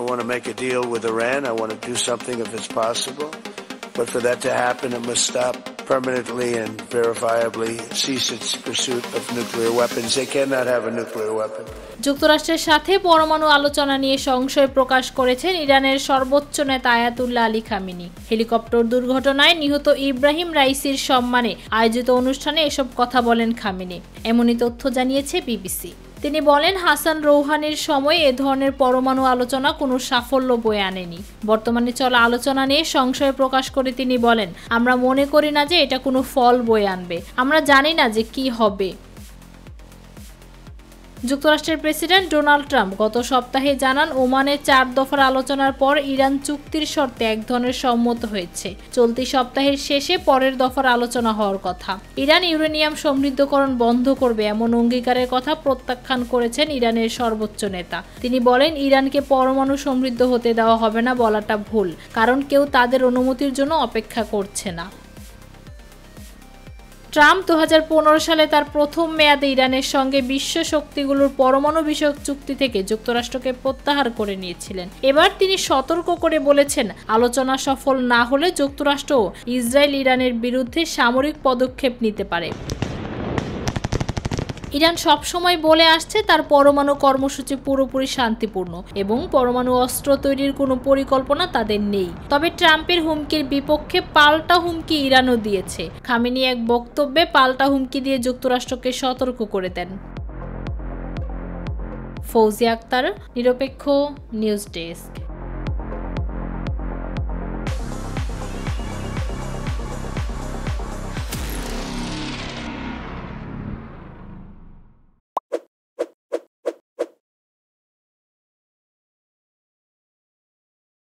want to make a deal with Iran. I want to do something if it's possible. But for that to happen, it must stop permanently and verifiably, cease its pursuit of nuclear weapons. They cannot have a nuclear weapon. যুক্তরাষ্ট্রের সাথে পরমাণু আলোচনা নিয়ে সংশয় প্রকাশ করেছেন ইরানের সর্বোচ্চ নেতা আয়াতুল্লাহ আলী খামেনি। হেলিকপ্টার দুর্ঘটনায় নিহত ইব্রাহিম রাইসির সম্মানে আয়োজিত অনুষ্ঠানে এসব কথা বলেন খামেনি। এমনই তথ্য জানিয়েছে বিবিসি। তিনি বলেন, হাসান রৌহানির সময় এ ধরনের পরমাণু আলোচনা কোনো সাফল্য বয়ে আনেনি। বর্তমানে চলা আলোচনা নিয়ে সংশয় প্রকাশ করে তিনি বলেন, আমরা মনে করি না যে এটা কোনো ফল বয়ে আনবে। আমরা জানি না যে কি হবে। যুক্তরাষ্ট্রের প্রেসিডেন্ট ডোনাল্ড ট্রাম্প গত সপ্তাহে জানান, ওমানের 4 দফার আলোচনার পর ইরান চুক্তির শর্তে এক ধরনের সম্মত হয়েছে। চলতি সপ্তাহের শেষে পরের দফার আলোচনা হওয়ার কথা। ইরান ইউরেনিয়াম সমৃদ্ধকরণ বন্ধ করবে এমন অঙ্গীকারের কথা প্রত্যাখ্যান করেছেন ইরানের সর্বোচ্চ নেতা। তিনি বলেন, ইরানকে পরমাণু সমৃদ্ধ হতে দেওয়া হবে না বলাটা ভুল, কারণ কেউ তাদের অনুমতির জন্য অপেক্ষা করছে না। ট্রাম্প 2015 সালে তার প্রথম মেয়াদে ইরানের সঙ্গে বিশ্ব শক্তিগুলোর পরমাণু বিষয়ক চুক্তি থেকে যুক্তরাষ্ট্রকে প্রত্যাহার করে নিয়েছিলেন। এবার তিনি সতর্ক করে বলেছেন, আলোচনা সফল না হলে যুক্তরাষ্ট্র ইসরায়েল ইরানের বিরুদ্ধে সামরিক পদক্ষেপ নিতে পারে। ইরান সবসময় বলে আসছে তার পরমাণু কর্মসূচি পুরোপুরি শান্তিপূর্ণ এবং পরমাণু অস্ত্র তৈরির কোনো পরিকল্পনা তাদের নেই। তবে ট্রাম্পের হুমকির বিপক্ষে পাল্টা হুমকি ইরানও দিয়েছে। খামেনি এক বক্তব্যে পাল্টা হুমকি দিয়ে যুক্তরাষ্ট্রকে সতর্ক করে দেন। ফৌজিয়া আক্তার, নিরপেক্ষ নিউজ ডেস্ক।